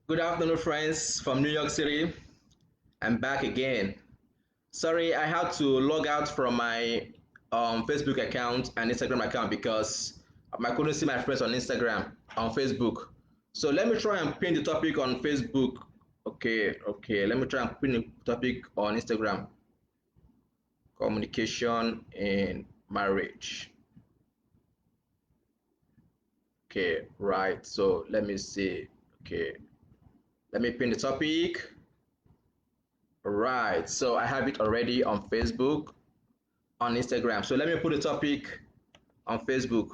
Good afternoon, friends from New York City. I'm back again. Sorry, I had to log out from my Facebook account and Instagram account because I couldn't see my friends on Instagram, on Facebook. So let me try and pin the topic on Facebook. Okay. Let me try and pin the topic on Instagram. Communication in marriage. Okay, right. So let me see. Okay, let me pin the topic. Right, so I have it already on Facebook, on Instagram. So let me put the topic on Facebook.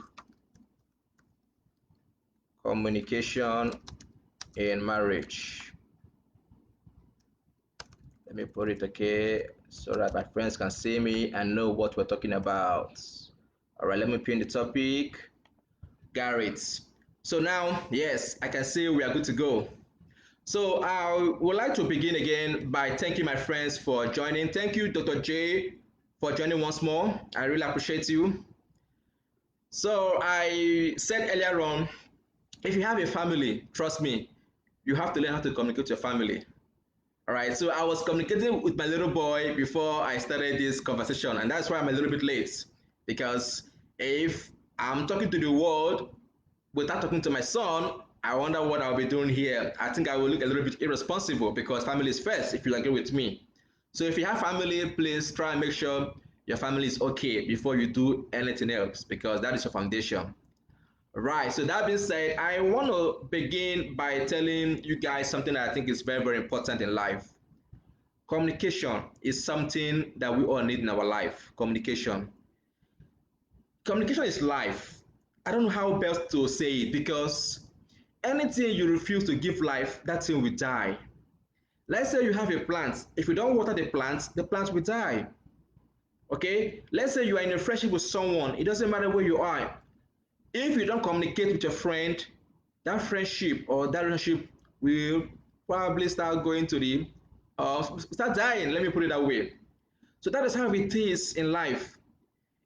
Communication in marriage. Let me put it okay so that my friends can see me and know what we're talking about. All right, let me pin the topic. Garrett. So now, yes, I can see we are good to go. So I would like to begin again by thanking my friends for joining. Thank you, Dr. J, for joining once more. I really appreciate you. So I said earlier on, if you have a family, trust me, you have to learn how to communicate with your family. All right. So I was communicating with my little boy before I started this conversation, and that's why I'm a little bit late. Because if I'm talking to the world without talking to my son, I wonder what I'll be doing here. I think I will look a little bit irresponsible because family is first, if you agree with me. So if you have family, please try and make sure your family is okay before you do anything else because that is your foundation. Right. So that being said, I want to begin by telling you guys something that I think is very, very important in life. Communication is something that we all need in our life. Communication. Communication is life. I don't know how best to say it because anything you refuse to give life, that thing will die. Let's say you have a plant. If you don't water the plant will die. Okay? Let's say you are in a friendship with someone. It doesn't matter where you are. If you don't communicate with your friend, that friendship or that relationship will probably start going to the start dying. Let me put it that way. So that is how it is in life.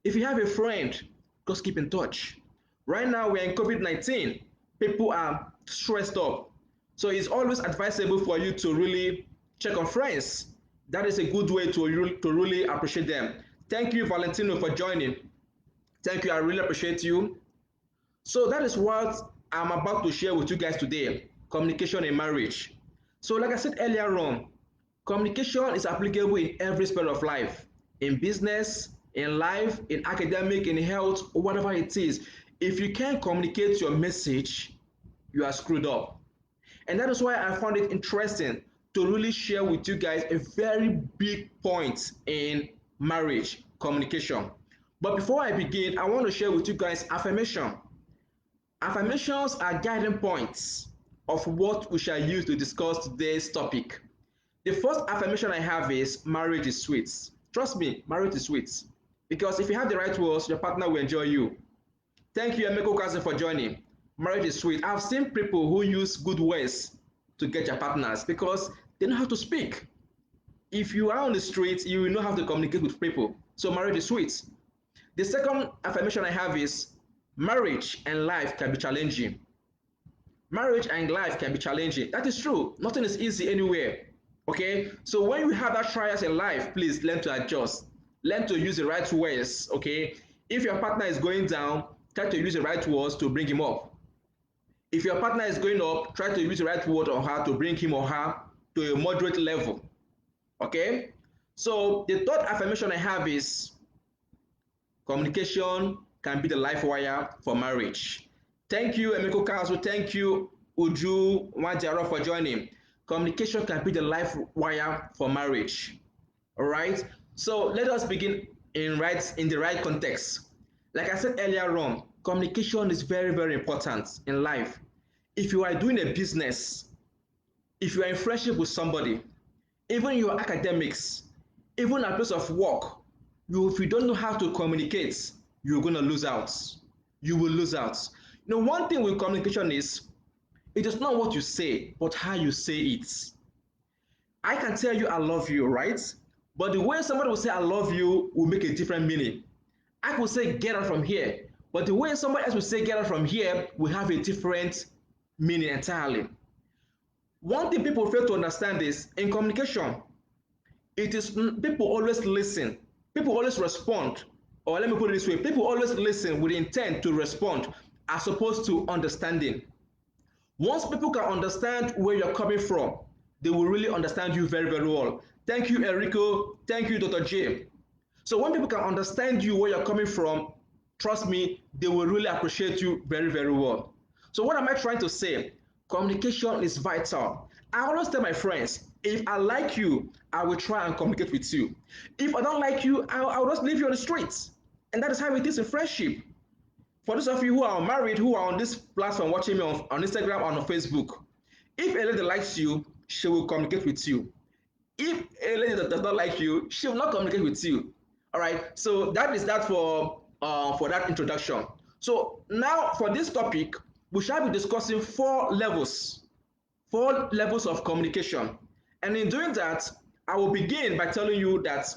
If you have a friend, just keep in touch. Right now we're in COVID-19. People are stressed up. So it's always advisable for you to really check on friends. That is a good way to really appreciate them. Thank you, Valentino, for joining. Thank you. I really appreciate you. So that is what I'm about to share with you guys today. Communication in marriage. So like I said earlier on, communication is applicable in every sphere of life, in business, in life, in academic, in health, whatever it is. If you can't communicate your message, you are screwed up. And that is why I found it interesting to really share with you guys a very big point in marriage communication. But before I begin, I want to share with you guys affirmation. Affirmations are guiding points of what we shall use to discuss today's topic. The first affirmation I have is marriage is sweet. Trust me, marriage is sweet. Because if you have the right words, your partner will enjoy you. Thank you, Emeko Kazi, for joining. Marriage is sweet. I've seen people who use good words to get their partners because they know how to speak. If you are on the street, you will know how to communicate with people. So marriage is sweet. The second affirmation I have is marriage and life can be challenging. Marriage and life can be challenging. That is true. Nothing is easy anywhere. Okay, so when you have that trials in life, please learn to adjust. Learn to use the right words. Okay, if your partner is going down, try to use the right words to bring him up. If your partner is going up, try to use the right word or her to bring him or her to a moderate level. Okay, so the third affirmation I have is communication can be the life wire for marriage. Thank you, Emeko Kazu. Thank you, Uju Wajaro, for joining. Communication can be the life wire for marriage. All right. So let us begin in the right context. Like I said earlier on, communication is very, very important in life. If you are doing a business, if you are in friendship with somebody, even your academics, even a place of work, if you don't know how to communicate, you're going to lose out. You will lose out. One thing with communication is it is not what you say, but how you say it. I can tell you I love you, right? But the way somebody will say I love you will make a different meaning. I could say get out from here, but the way somebody else will say get out from here will have a different meaning entirely. One thing people fail to understand is in communication, it is people always listen, people always respond, or let me put it this way, people always listen with intent to respond as opposed to understanding. Once people can understand where you're coming from, they will really understand you very, very well. Thank you, Enrico. Thank you, Dr. J. So when people can understand you where you're coming from, trust me, they will really appreciate you very, very well. So what am I trying to say? Communication is vital. I always tell my friends, if I like you, I will try and communicate with you. If I don't like you, I'll just leave you on the streets. And that is how it is in friendship. For those of you who are married, who are on this platform watching me on Instagram or on Facebook, if a lady likes you, she will communicate with you. If a lady that does not like you, she will not communicate with you. All right. So that is that for that introduction. So now for this topic, we shall be discussing four levels of communication. And in doing that, I will begin by telling you that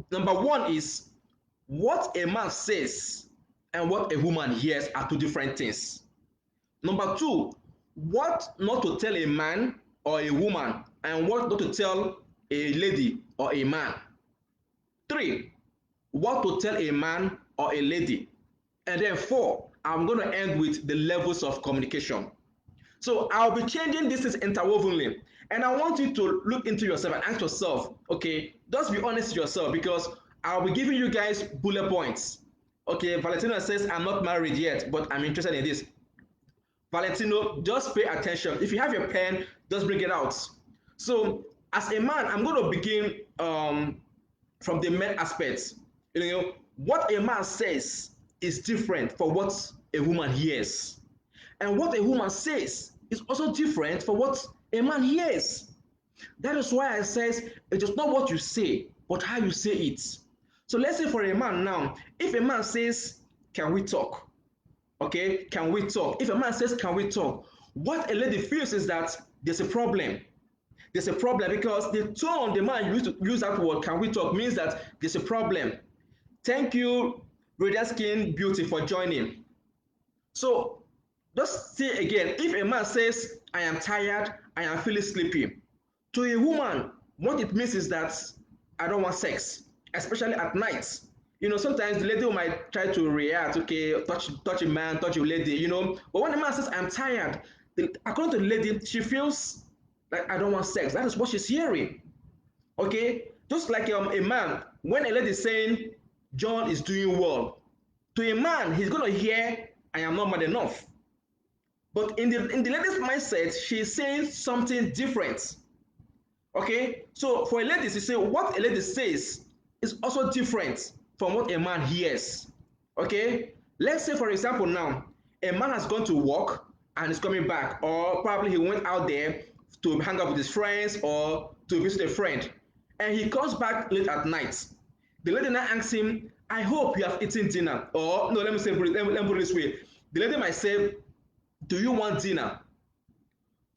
number one is what a man says and what a woman hears are two different things. Number two, what not to tell a man or a woman and what not to tell a lady or a man. Three, what to tell a man or a lady. And then four, I'm going to end with the levels of communication. So I'll be changing this interwovenly. And I want you to look into yourself and ask yourself, okay, just be honest with yourself because I'll be giving you guys bullet points. Okay, Valentino says, I'm not married yet, but I'm interested in this. Valentino, just pay attention. If you have your pen, just bring it out. So, as a man, I'm going to begin from the men aspects. You know, what a man says is different for what a woman hears. And what a woman says is also different for what a man hears. That is why I says it is not what you say, but how you say it. So let's say for a man now, if a man says, can we talk? Okay, can we talk? If a man says, can we talk? What a lady feels is that there's a problem. There's a problem because the tone the man used to use that word, can we talk, means that there's a problem. Thank you, Radiant Skin Beauty, for joining. So just say again, if a man says, I am tired, I am feeling sleepy, to a woman, what it means is that I don't want sex, especially at night. You know, sometimes the lady might try to react, okay, touch a man, touch a lady, you know. But when the man says, I'm tired, according to the lady, she feels like I don't want sex. That is what she's hearing. Okay? Just like a man, when a lady is saying, John is doing well, to a man, he's going to hear, I am not mad enough. But in the lady's mindset, she's saying something different. Okay? So for a lady to say what a lady says is also different from what a man hears. Okay? Let's say, for example, now a man has gone to work and is coming back, or probably he went out there to hang out with his friends or to visit a friend, and he comes back late at night. The lady now asks him, I hope you have eaten dinner. Or, no, let me put it this way. The lady might say, do you want dinner?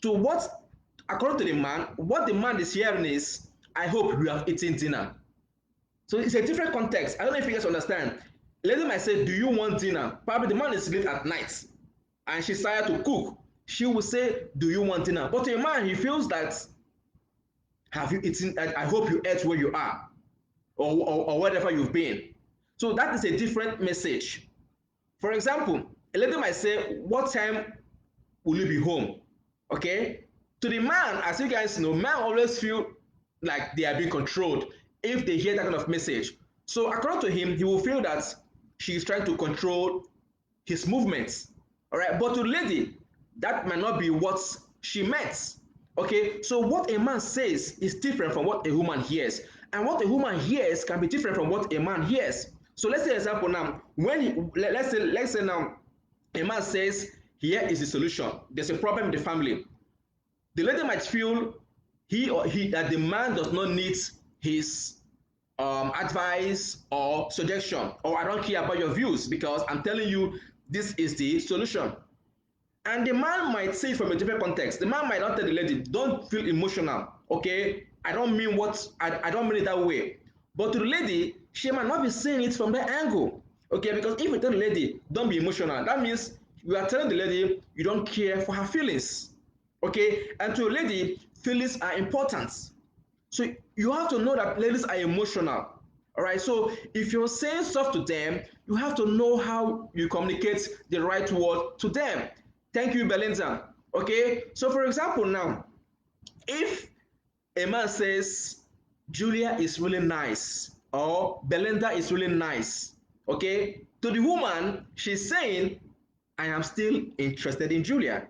To what, according to the man, what the man is hearing is, I hope you have eaten dinner. So it's a different context. I don't know if you guys understand. A lady might say, do you want dinner? Probably the man is late at night and she's tired to cook. She will say, do you want dinner? But to a man, he feels that, have you eaten? I hope you ate where you are or wherever you've been. So that is a different message. For example, a lady might say, what time will you be home? Okay? To the man, as you guys know, men always feel like they are being controlled if they hear that kind of message. So according to him, he will feel that she is trying to control his movements. All right, but to the lady, that might not be what she meant. Okay, so what a man says is different from what a woman hears, and what a woman hears can be different from what a man hears. So let's say, for example, now when let's say now a man says, here is the solution, there's a problem in the family. The lady might feel he that the man does not need his advice or suggestion, or I don't care about your views because I'm telling you this is the solution. And the man might say it from a different context. The man might not tell the lady, don't feel emotional. Okay, I don't mean I don't mean it that way. But to the lady, she might not be saying it from that angle. Okay, because if you tell the lady, don't be emotional, that means you are telling the lady you don't care for her feelings. Okay, and to a lady, feelings are important. So you have to know that ladies are emotional. All right. So if you're saying stuff to them, you have to know how you communicate the right word to them. Thank you, Belinda. Okay. So for example, now, if a man says Julia is really nice or Belinda is really nice, okay, to the woman, she's saying, I am still interested in Julia.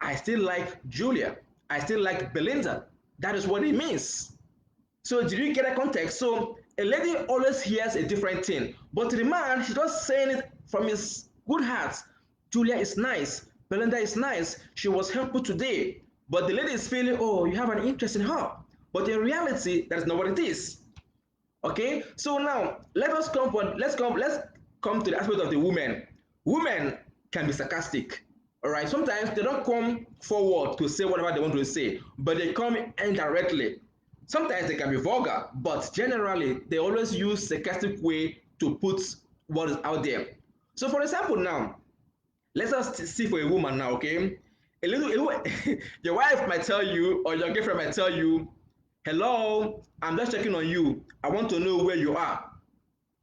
I still like Julia. I still like Belinda. That is what it means. So did you get a context? So a lady always hears a different thing, but to the man, he's just saying it from his good heart. Julia is nice. Belinda is nice. She was helpful today. But the lady is feeling, oh, you have an interest in her. But in reality, that is not what it is. Okay. So now let's come to the aspect of the women. Women can be sarcastic. All right. Sometimes they don't come forward to say whatever they want to say, but they come indirectly. Sometimes they can be vulgar, but generally they always use sarcastic way to put what is out there. So for example, now let's just see for a woman now, okay? Your wife might tell you, or your girlfriend might tell you, hello, I'm just checking on you. I want to know where you are.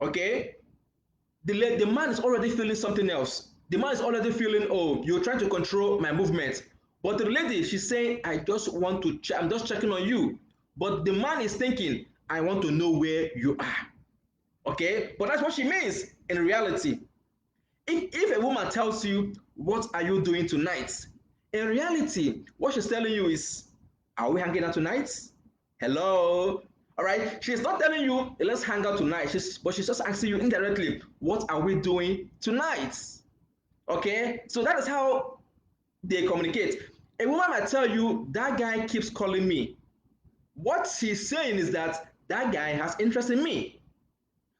Okay? The man is already feeling something else. The man is already feeling, oh, you're trying to control my movement. But the lady, she's saying, I'm just checking on you. But the man is thinking, I want to know where you are. Okay? But that's what she means in reality. If a woman tells you, what are you doing tonight? In reality, what she's telling you is, are we hanging out tonight? Hello? All right. She's not telling you, let's hang out tonight. But she's just asking you indirectly, what are we doing tonight? Okay. So that is how they communicate. A woman might tell you, that guy keeps calling me. What she's saying is that guy has interest in me.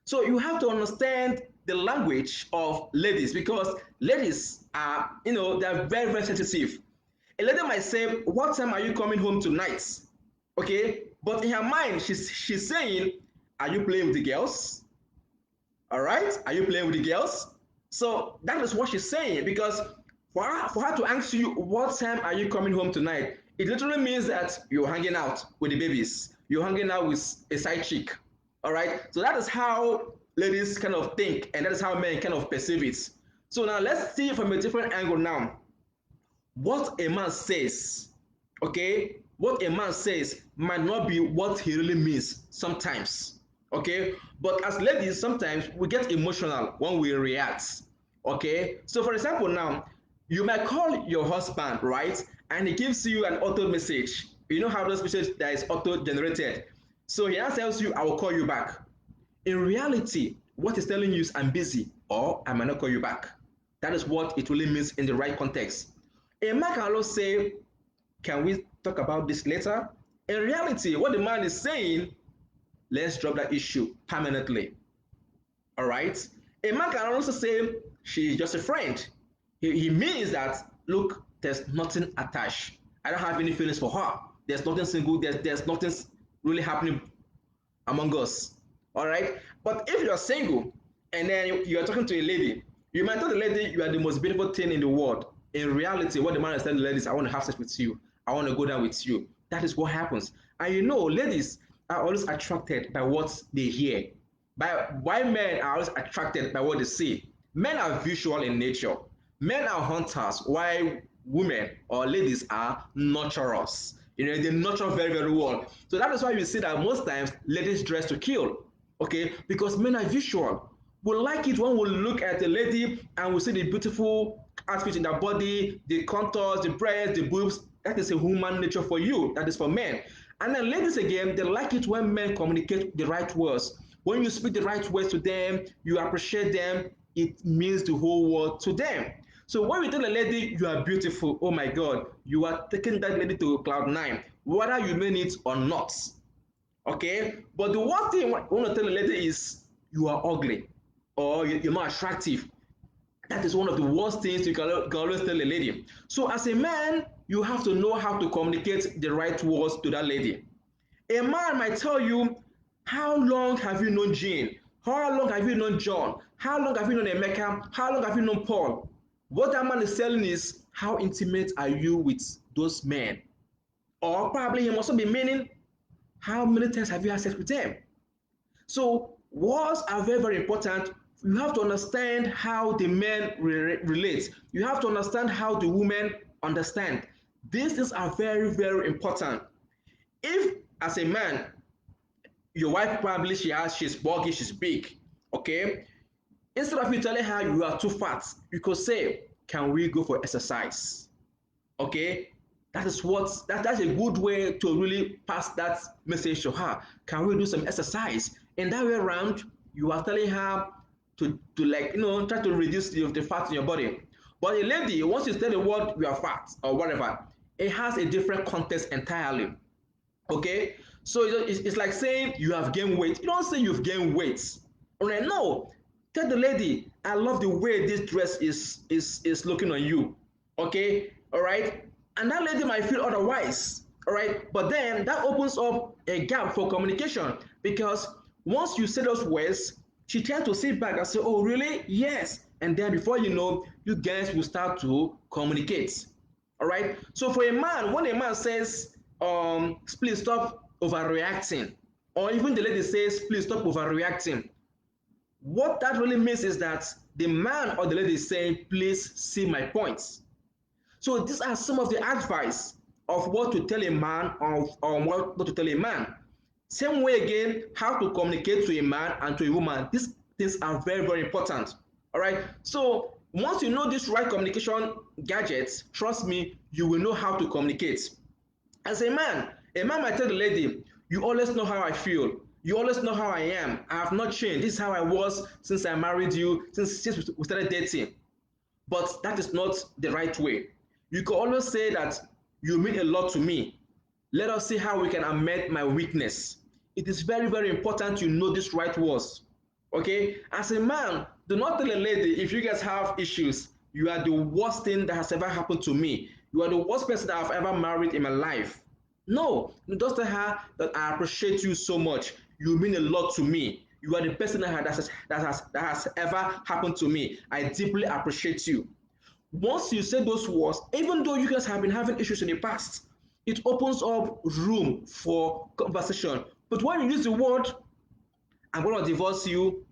So you have to understand the language of ladies because ladies are, they're very, very sensitive. A lady might say, what time are you coming home tonight? Okay, but in her mind, she's saying, are you playing with the girls? All right, are you playing with the girls? So that is what she's saying because for her to ask you, what time are you coming home tonight? It literally means that you're hanging out with the babies. You're hanging out with a side chick. All right. So that is how ladies kind of think, and that is how men kind of perceive it. So now let's see from a different angle now. What a man says, okay, what a man says might not be what he really means sometimes, okay, but as ladies sometimes we get emotional when we react. Okay, so for example, now you might call your husband, right, and he gives you an auto message. You know how those messages that is auto generated, so he now tells you, I will call you back. In reality, what he's telling you is, I'm busy or I might not call you back. That is what it really means in the right context. A man can also say, can we talk about this later? In reality, what the man is saying, let's drop that issue permanently. All right. A man can also say, she is just a friend. He means that, look, there's nothing attached. I don't have any feelings for her. There's nothing single, there's nothing really happening among us. All right. But if you're single and then you're talking to a lady, you might tell the lady you are the most beautiful thing in the world. In reality, what the man is telling the lady is, I want to have sex with you. I want to go down with you. That is what happens. And ladies are always attracted by what they hear. By why men are always attracted by what they see. Men are visual in nature. Men are hunters, while women or ladies are nurturers. They nurture very, very well. So that is why you see that most times ladies dress to kill. Okay, because men are visual. We like it when we look at a lady and we see the beautiful outfit in her body, the contours, the breasts, the boobs. That is a human nature for you. That is for men. And then ladies again, they like it when men communicate the right words. When you speak the right words to them, you appreciate them, it means the whole world to them. So when we tell a lady you are beautiful, oh my God, you are taking that lady to cloud nine, whether you mean it or not. Okay, but the worst thing I want to tell a lady is you are ugly or you're not attractive. That is one of the worst things you can always tell a lady. So as a man, you have to know how to communicate the right words to that lady. A man might tell you, how long have you known Jane? How long have you known John? How long have you known Emeka? How long have you known Paul? What that man is telling is, how intimate are you with those men? Or probably he must also be meaning, how many times have you had sex with them? So words are very, very important. You have to understand how the men relate. You have to understand how the women understand. These things are very, very important. If as a man, your wife probably she's bulky, she's big, okay? Instead of you telling her you are too fat, you could say, can we go for exercise? Okay, that's a good way to really pass that message to her. Can we do some exercise? In that way around, you are telling her to like try to reduce the fat in your body. But a lady, once you tell the word you are fat or whatever, it has a different context entirely. Okay, so it's like saying you have gained weight. You don't say you've gained weight. All right, no. Tell the lady, I love the way this dress is looking on you. Okay, all right, and that lady might feel otherwise. All right, but then that opens up a gap for communication, because once you say those words, she tends to sit back and say, oh really, yes, and then before you know, you guys will start to communicate. All right, so for a man, when a man says please stop overreacting, or even the lady says please stop overreacting, what that really means is that the man or the lady is saying please see my points. So these are some of the advice of what to tell a man or what not to tell a man. Same way again, how to communicate to a man and to a woman. These things are very, very important. All right. So once you know this right communication gadgets, trust me, you will know how to communicate. As a man might tell the lady, you always know how I feel. You always know how I am. I have not changed. This is how I was since I married you, since we started dating. But that is not the right way. You can always say that you mean a lot to me. Let us see how we can amend my weakness. It is very, very important you know these right words. Okay? As a man, do not tell a lady if you guys have issues, you are the worst thing that has ever happened to me. You are the worst person that I've ever married in my life. No, just tell her that I appreciate you so much. You mean a lot to me. You are the person that has ever happened to me. I deeply appreciate you. Once you say those words, even though you guys have been having issues in the past, it opens up room for conversation. But when you use the word, I'm going to divorce you,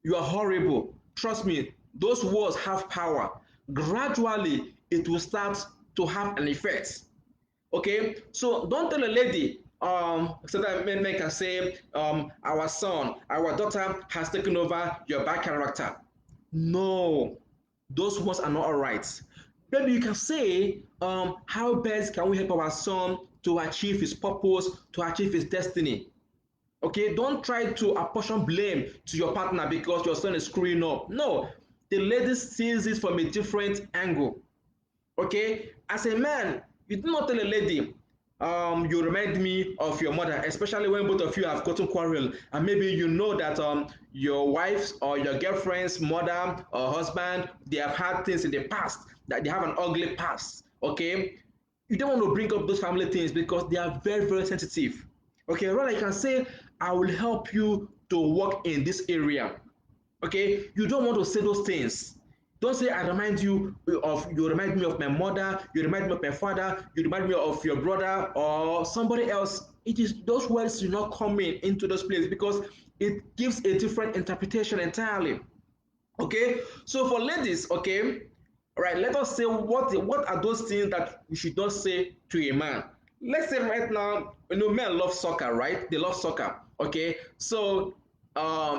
you are horrible. Trust me, those words have power. Gradually, it will start to have an effect. Okay, so don't tell a lady so that men can say our son, our daughter has taken over your bad character. No, those ones are not all right. Maybe you can say how best can we help our son to achieve his purpose, to achieve his destiny. Okay, don't try to apportion blame to your partner because your son is screwing up. No, the lady sees it from a different angle. Okay, as a man, you do not tell a lady, you remind me of your mother, especially when both of you have gotten quarrel, and maybe you know that your wife's or your girlfriend's mother or husband, they have had things in the past, that they have an ugly past. Okay, you don't want to bring up those family things because they are very, very sensitive. Okay, rather you can say, I will help you to work in this area. Okay, you don't want to say those things. Don't say you remind me of my mother, you remind me of my father, you remind me of your brother or somebody else. It is those words do not come into those places because it gives a different interpretation entirely. Okay, so for ladies, okay, all right, let us say what are those things that we should not say to a man. Let's say right now, men love soccer, right? They love soccer. Okay, so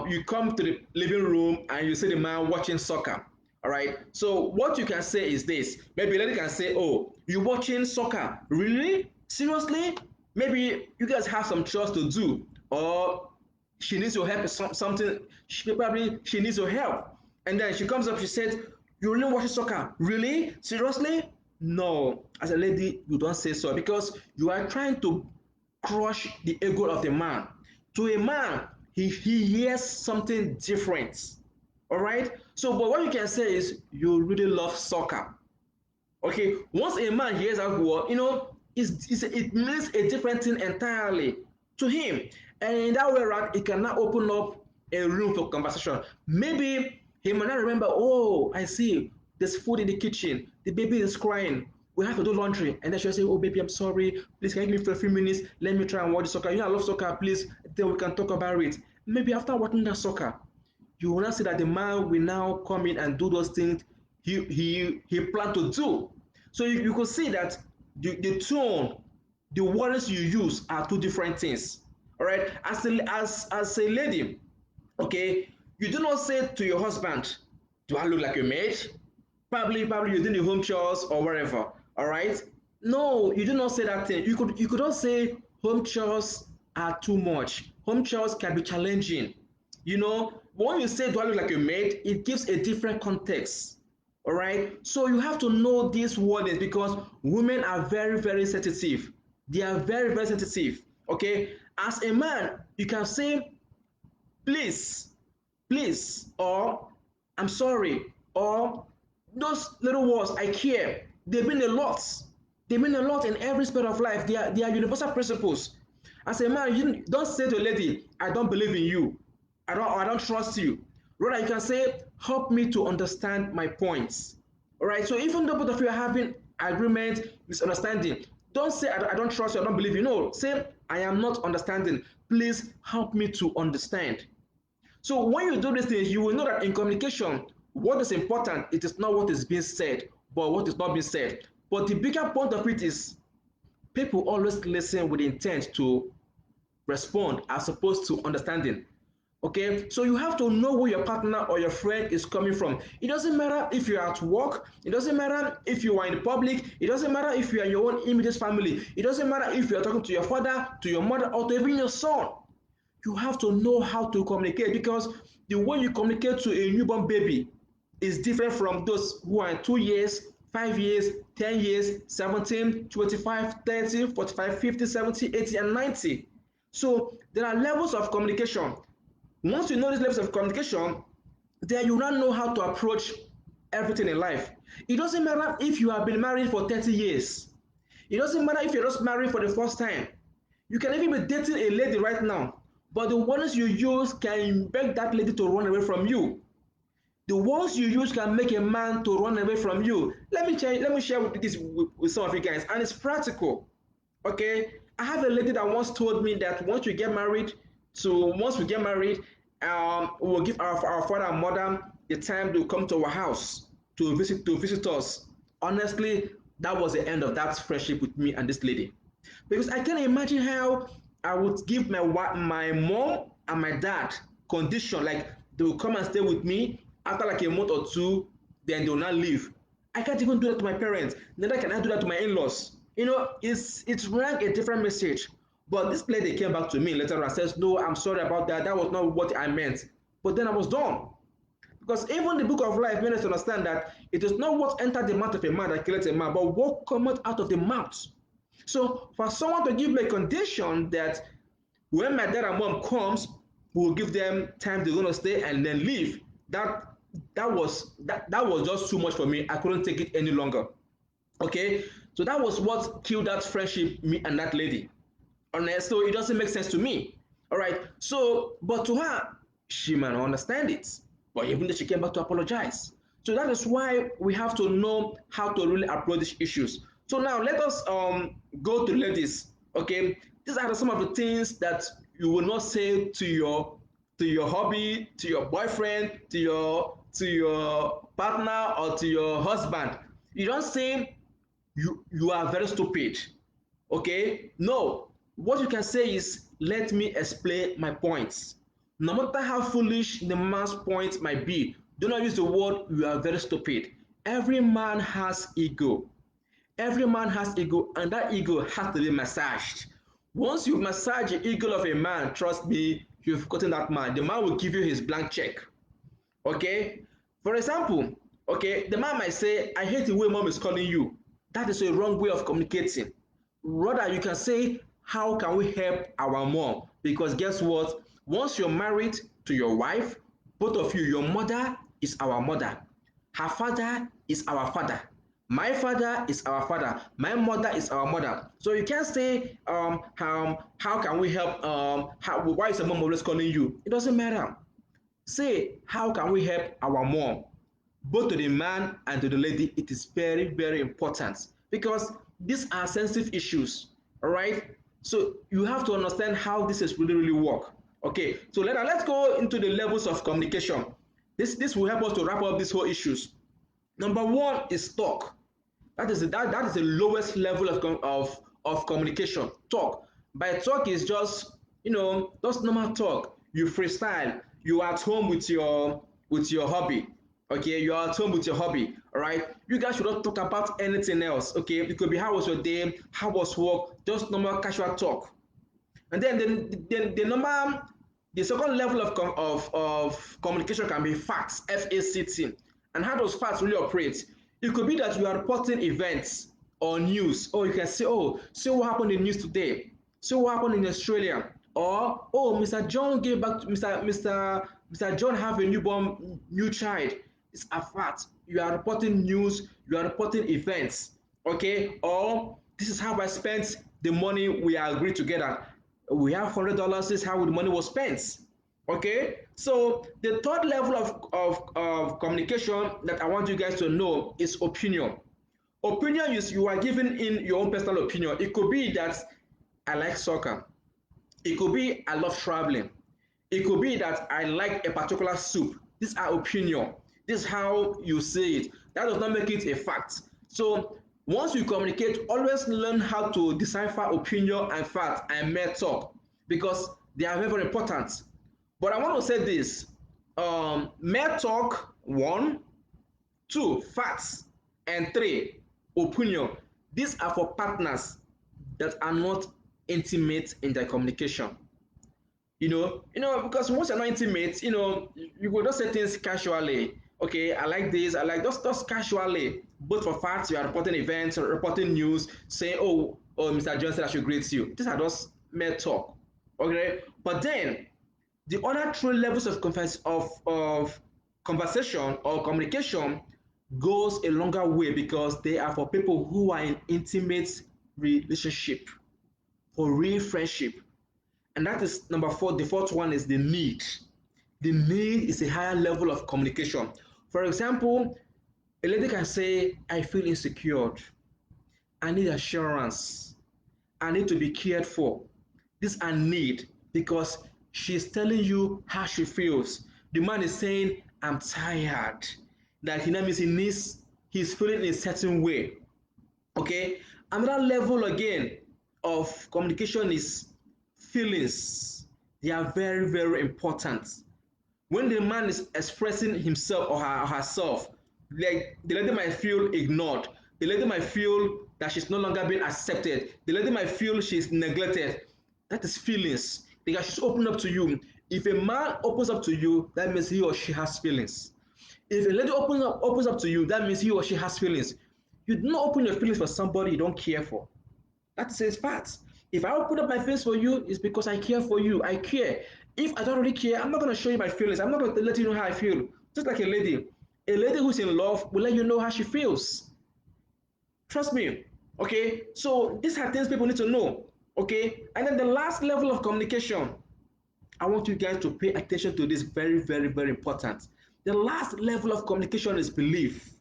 you come to the living room and you see the man watching soccer. All right, so what you can say is this. Maybe a lady can say, oh, you watching soccer, really, seriously? Maybe you guys have some chores to do, or she needs your help with something. She needs your help, and then she comes up, she says, you really watch soccer, really, seriously? No, as a lady you don't say so, because you are trying to crush the ego of the man. To a man, he hears something different. All right, so but what you can say is you really love soccer. Okay, once a man hears that word, it means a different thing entirely to him. And in that way around, it can now open up a room for conversation. Maybe he might not remember, oh, I see, there's food in the kitchen, the baby is crying, we have to do laundry, and then she'll say, oh baby, I'm sorry, please can you give me for a few minutes, let me try and watch soccer, I love soccer, please, then we can talk about it. Maybe after watching that soccer, you will not see that the man will now come in and do those things he planned to do. So you could see that the tone, the words you use are two different things. All right, as a lady, okay, you do not say to your husband, do I look like a maid? Probably you're doing the home chores or whatever. All right, no, you do not say that thing. You could not say home chores are too much. Home chores can be challenging. When you say do I look like a maid, it gives a different context. All right, so you have to know these wordings because women are very, very sensitive. They are very, very sensitive. Okay, as a man, you can say please, please, or I'm sorry, or those little words, I care. They mean a lot. They mean a lot in every sphere of life. They are universal principles. As a man, you don't say to a lady, I don't believe in you. I don't trust you. Rather, you can say, help me to understand my points. All right. So even though both of you are having agreement, misunderstanding, don't say I don't trust you, I don't believe you. No, say I am not understanding. Please help me to understand. So when you do these things, you will know that in communication, what is important, it is not what is being said, but what is not being said. But the bigger point of it is people always listen with intent to respond as opposed to understanding. Okay, so you have to know where your partner or your friend is coming from. It doesn't matter if you're at work, it doesn't matter if you are in public, it doesn't matter if you are in your own immediate family, it doesn't matter if you're talking to your father, to your mother, or to even your son. You have to know how to communicate because the way you communicate to a newborn baby is different from those who are 2 years, 5 years, 10 years, 17, 25, 30, 45, 50, 70, 80, and 90. So there are levels of communication. Once you know these levels of communication, then you now know how to approach everything in life. It doesn't matter if you have been married for 30 years. It doesn't matter if you're just married for the first time. You can even be dating a lady right now, but the words you use can make that lady to run away from you. The words you use can make a man to run away from you. Let me share with some of you guys, and it's practical. Okay, I have a lady that once told me that once we get married, we'll give our father and mother the time to come to our house to visit us. Honestly, that was the end of that friendship with me and this lady, because I can imagine how I would give my mom and my dad condition, like they will come and stay with me after like a month or two, then they will not leave. I can't even do that to my parents, neither can I do that to my in-laws. It's rang a different message. But this lady came back to me later and says, no, I'm sorry about that, that was not what I meant. But then I was done. Because even the book of life made us understand that it is not what entered the mouth of a man that killeth a man, but what cometh out of the mouth. So for someone to give me a condition that when my dad and mom comes, we'll give them time they're gonna stay and then leave. That was just too much for me. I couldn't take it any longer. Okay, so that was what killed that friendship, me and that lady. Honest, so it doesn't make sense to me. All right. So, but to her, she might not understand it. But even though she came back to apologize. So that is why we have to know how to really approach these issues. So now let us go to ladies. Okay. These are some of the things that you will not say to your hobby, to your boyfriend, to your partner, or to your husband. You don't say you are very stupid. Okay, no, what you can say is let me explain my points. No matter how foolish the man's point might be, do not use the word you are very stupid. Every man has ego. Every man has ego, and that ego has to be massaged. Once you massage the ego of a man, trust me, you've gotten that man. The man will give you his blank check. Okay, for example, okay, the man might say, I hate the way mom is calling you. That is a wrong way of communicating. Rather, you can say, how can we help our mom? Because guess what, once you're married to your wife, both of you, your mother is our mother, her father is our father, my father is our father, my mother is our mother. So you can't say how can we help, why is your mom always calling you? It doesn't matter. Say, how can we help our mom? both to the man and to the lady, it is very, very important because these are sensitive issues. All right. So you have to understand how this is really, really work. Okay. So let's go into the levels of communication. This will help us to wrap up these whole issues. Number one is talk. That is the lowest level of communication. Talk. By talk is just just normal talk. You freestyle. You are at home with your hobby. Okay, you are at home with your hobby. All right. You guys should not talk about anything else. Okay, it could be how was your day, how was work, just normal casual talk. And then the second level of communication can be facts, FACT. And how does facts really operate? It could be that you are reporting events or news, or you can say, oh, see what happened in the news today, see what happened in Australia, or oh, Mr. John gave back to Mr. John have a newborn new child. It's a fact. You are reporting news, you are reporting events, okay? Or this is how I spent the money we agreed together. We have $100. This is how the money was spent. Okay, so the third level of communication that I want you guys to know is opinion. Opinion is you are giving in your own personal opinion. It could be that I like soccer. It could be I love traveling. It could be that I like a particular soup. These are opinion. This is how you say it. That does not make it a fact. So once you communicate, always learn how to decipher opinion and fact and mere talk because they are very, very important. But I want to say this: mere talk, one; two, facts; and three, opinion. These are for partners that are not intimate in their communication. Because once you're not intimate, you go just say things casually. Okay, I like this, I like just casually. Both for facts, you are reporting events, or reporting news, saying, oh, Mr. John said I should greet you. These are just mere talk. Okay, but then the other three levels of conversation or communication goes a longer way because they are for people who are in intimate relationship, for real friendship. And that is number four. The fourth one is the need. The need is a higher level of communication. For example, a lady can say, I feel insecure. I need assurance. I need to be cared for. This I need because she's telling you how she feels. The man is saying, I'm tired. That he means he's feeling in a certain way. Okay, another level again of communication is feelings. They are very, very important. When the man is expressing himself or herself, like the lady might feel ignored, the lady might feel that she's no longer being accepted, the lady might feel she's neglected. That is feelings because she's opening up to you. If a man opens up to you, that means he or she has feelings. If a lady opens up to you, that means he or she has feelings. You do not open your feelings for somebody you don't care for. That says facts. If I open up my feelings for you, it's because I care for you. I care. If I don't really care, I'm not going to show you my feelings. I'm not going to let you know how I feel. Just like a lady. A lady who's in love will let you know how she feels. Trust me. Okay. So these are things people need to know. Okay. And then the last level of communication, I want you guys to pay attention to this. Very, very, very important. The last level of communication is belief.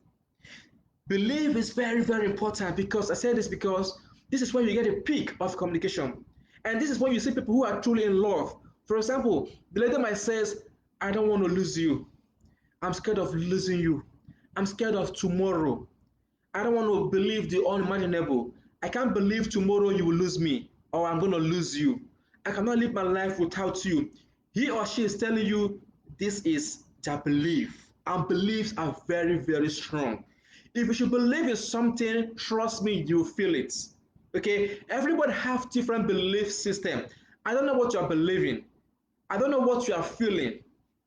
Belief is very, very important because I say this because this is when you get a peak of communication. And this is when you see people who are truly in love. For example, the lady might says, I don't want to lose you. I'm scared of losing you. I'm scared of tomorrow. I don't want to believe the unimaginable. I can't believe tomorrow you will lose me or I'm going to lose you. I cannot live my life without you. He or she is telling you this is their belief. And beliefs are very, very strong. If you should believe in something, trust me, you feel it. Okay? Everybody have different belief system. I don't know what you are believing. I don't know what you are feeling.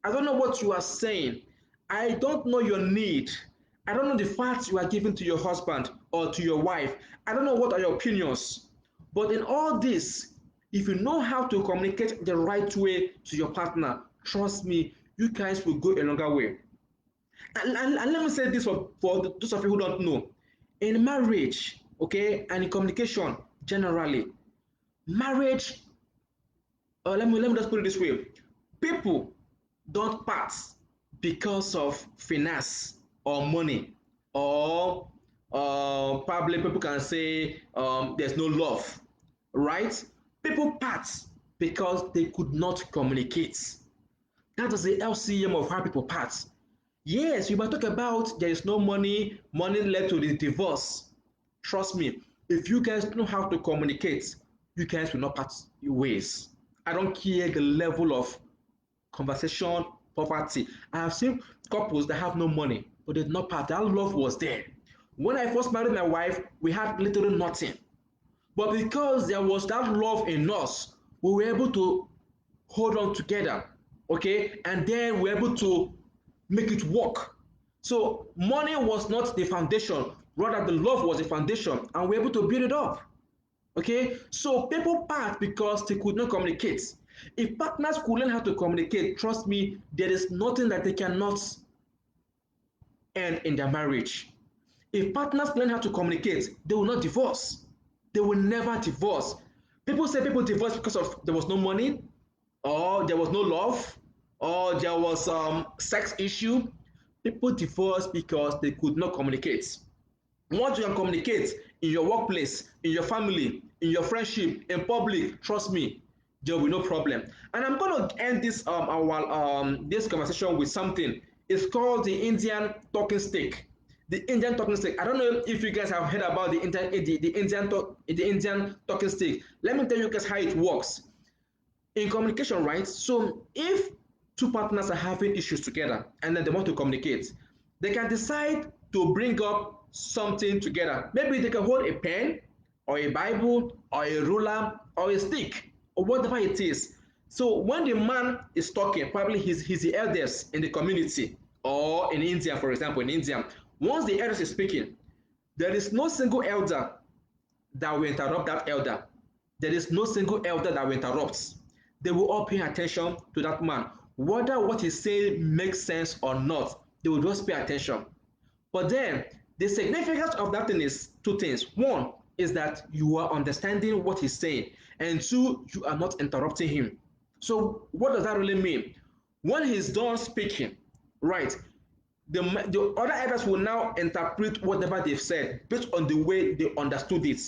I don't know what you are saying. I don't know your need. I don't know the facts you are giving to your husband or to your wife. I don't know what are your opinions. But in all this, if you know how to communicate the right way to your partner, trust me, you guys will go a longer way. And let me say this for those of you who don't know. In marriage, okay, and in communication generally, marriage, let me just put it this way. People don't part because of finance. or money, or probably people can say there's no love, right? People part because they could not communicate. That is the LCM of how people part. Yes, you might talk about there is no money, money led to the divorce. Trust me, if you guys know how to communicate, you guys will not part your ways. I don't care the level of conversation, poverty. I have seen couples that have no money, but they did not part. That love was there. When I first married my wife, we had literally nothing. But because there was that love in us, we were able to hold on together, okay? And then we were able to make it work. So money was not the foundation, rather the love was the foundation, and we were able to build it up. Okay, so people part because they could not communicate. If partners could learn how to communicate, trust me, there is nothing that they cannot end in their marriage. If partners learn how to communicate, they will not divorce. They will never divorce. People say people divorce because of there was no money, or there was no love, or there was sex issue. People divorce because they could not communicate. Once you can communicate in your workplace, in your family, in your friendship, in public, trust me, there will be no problem. And I'm going to end this our this conversation with something. It's called the Indian talking stick. The Indian talking stick. I don't know if you guys have heard about the Indian talking stick. Let me tell you guys how it works in communication, right? So if two partners are having issues together and then they want to communicate, they can decide to bring up something together. Maybe they can hold a pen or a Bible or a ruler or a stick or whatever it is. So when the man is talking, probably he's the eldest in the community, or in India, for example, in India, once the eldest is speaking, there is no single elder that will interrupt that elder. There is no single elder that will interrupt. They will all pay attention to that man. Whether what he's saying makes sense or not, they will just pay attention. But then the significance of that thing is two things. One is that you are understanding what he's saying, and two, you are not interrupting him. So what does that really mean? When he's done speaking, right, the other elders will now interpret whatever they've said based on the way they understood it.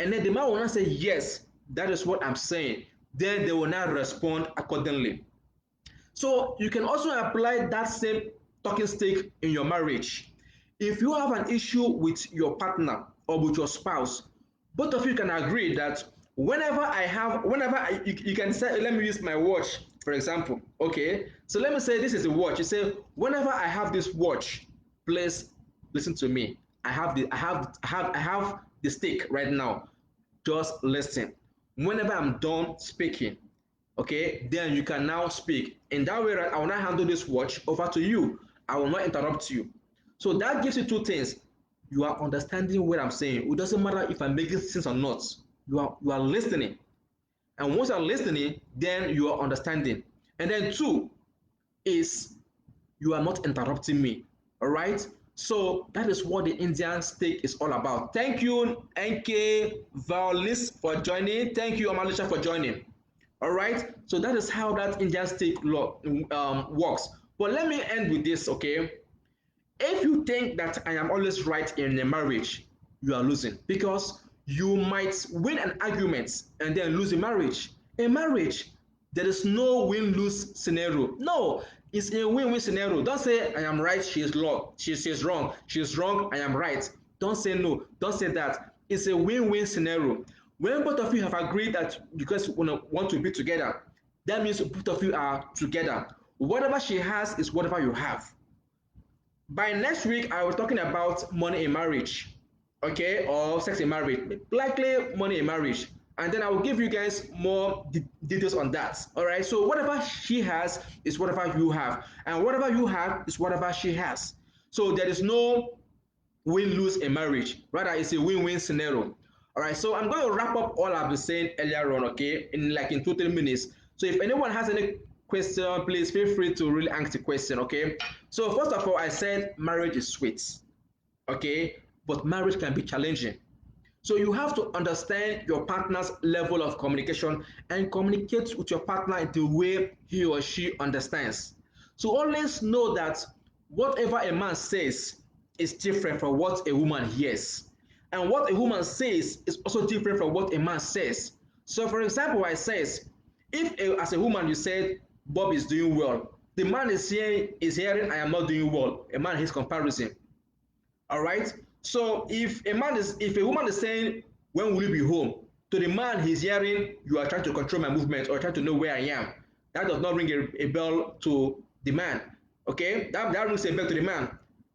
And then the man will not say, yes, that is what I'm saying. Then they will now respond accordingly. So you can also apply that same talking stick in your marriage. If you have an issue with your partner or with your spouse, both of you can agree that you can say, let me use my watch, for example. Okay, so let me say this is a watch. You say, whenever I have this watch, please listen to me. I have the stick right now. Just listen. Whenever I'm done speaking, okay, then you can now speak. In that way, right, I will not handle this watch over to you. I will not interrupt you. So that gives you two things. You are understanding what I'm saying. It doesn't matter if I'm making sense or not. You are listening. And once you're listening, then you are understanding. And then two is you are not interrupting me. All right. So that is what the Indian steak is all about. Thank you, NK Violis, for joining. Thank you, Omalisha, for joining. All right. So that is how that Indian steak works. But let me end with this, okay? If you think that I am always right in a marriage, you are losing, because you might win an argument and then lose a marriage. A marriage, there is no win-lose scenario. No, it's a win-win scenario. Don't say I am right, she is wrong. She's wrong. She's wrong, I am right. Don't say no. Don't say that. It's a win-win scenario. When both of you have agreed that you guys want to be together, that means both of you are together. Whatever she has is whatever you have. By next week, I was talking about money in marriage, okay, or sex in marriage, likely money in marriage. And then I will give you guys more details on that. All right. So whatever she has is whatever you have, and whatever you have is whatever she has. So there is no win-lose in marriage. Rather, it's a win-win scenario. All right. So I'm going to wrap up all I've been saying earlier on, okay, in 2 3 minutes. So if anyone has any question, please feel free to really ask the question, okay? So first of all, I said marriage is sweet, okay, but marriage can be challenging. So you have to understand your partner's level of communication and communicate with your partner in the way he or she understands. So always know that whatever a man says is different from what a woman hears. And what a woman says is also different from what a man says. So, for example, I says, as a woman you said Bob is doing well, the man is hearing I am not doing well. A man hears comparison. All right. So if a woman is saying when will you be home, to the man he's hearing you are trying to control my movement or trying to know where I am. That does not ring a bell to the man. Okay, that rings a bell to the man.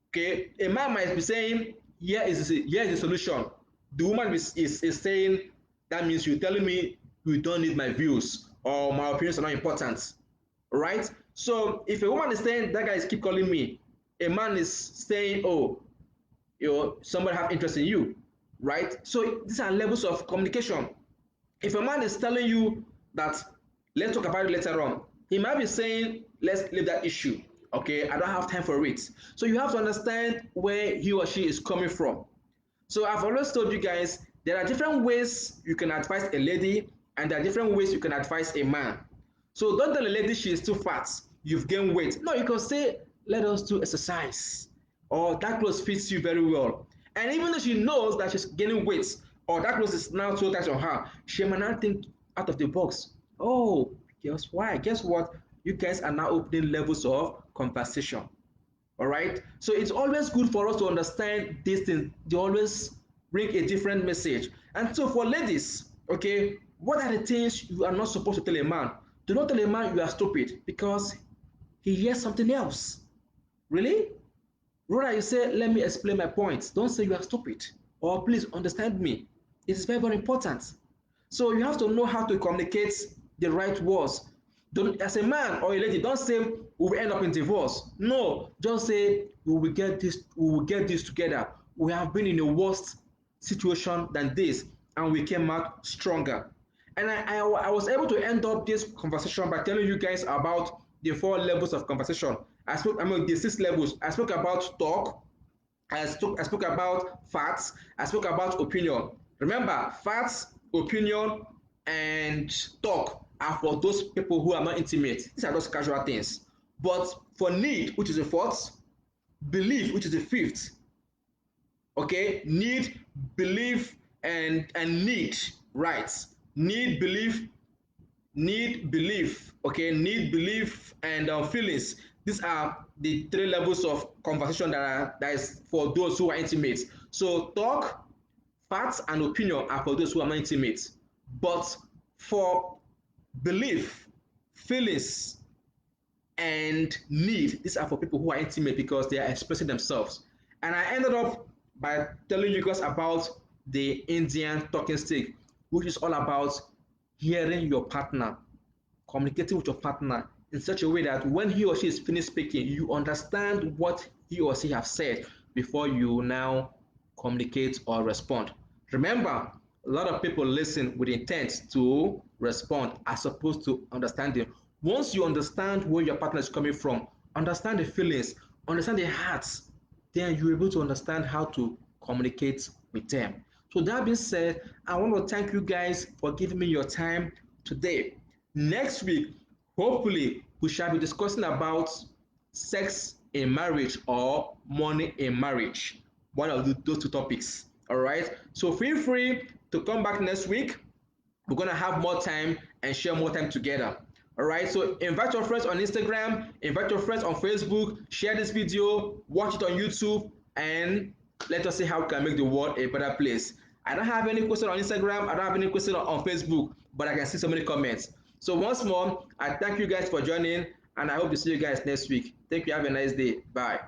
Okay, a man might be saying here is the solution. The woman is saying that means you're telling me you don't need my views or my opinions are not important. Right? So if a woman is saying that guy is keep calling me, a man is saying, oh, somebody have interest in you, right? So these are levels of communication. If a man is telling you that let's talk about it later on, he might be saying let's leave that issue. Okay, I don't have time for it. So you have to understand where he or she is coming from. So I've always told you guys there are different ways you can advise a lady and there are different ways you can advise a man. So don't tell a lady she is too fat, you've gained weight. No, you can say let us do exercise or that clothes fits you very well. And even though she knows that she's gaining weight or that clothes is now too tight on her, she might not think out of the box. Oh, guess why? Guess what? You guys are now opening levels of conversation. All right. So it's always good for us to understand these things. They always bring a different message. And so for ladies, okay, what are the things you are not supposed to tell a man? Do not tell a man you are stupid because he hears something else. Really? Rather, you say, let me explain my point. Don't say you are stupid or please understand me. It is very, very important. So you have to know how to communicate the right words. Don't, as a man or a lady, don't say we will end up in divorce. No, just say we will get this together. We have been in a worse situation than this, and we came out stronger. And I was able to end up this conversation by telling you guys about the 4 levels of conversation. I mean the 6 levels. I spoke about talk, I spoke about facts, I spoke about opinion. Remember, facts, opinion, and talk are for those people who are not intimate. These are just casual things. But for need, which is the fourth, belief, which is the fifth, okay, need, belief, and need, right? Need, belief, okay, need, belief, and feelings. These are the 3 levels of conversation that is for those who are intimate. So talk, facts, and opinion are for those who are not intimate. But for belief, feelings, and need, these are for people who are intimate because they are expressing themselves. And I ended up by telling you guys about the Indian talking stick, which is all about hearing your partner, communicating with your partner in such a way that when he or she is finished speaking, you understand what he or she have said before you now communicate or respond. Remember, a lot of people listen with intent to respond as opposed to understanding. Once you understand where your partner is coming from, understand the feelings, understand the hearts, then you're able to understand how to communicate with them. So that being said, I want to thank you guys for giving me your time today. Next week, hopefully, we shall be discussing about sex in marriage or money in marriage. One of those 2 topics. All right. So feel free to come back next week. We're gonna have more time and share more time together. All right. So invite your friends on Instagram, invite your friends on Facebook, share this video, watch it on YouTube, and let us see how we can make the world a better place. I don't have any question on Instagram. I don't have any question on Facebook, but I can see so many comments. So once more, I thank you guys for joining, and I hope to see you guys next week. Thank you. Have a nice day. Bye.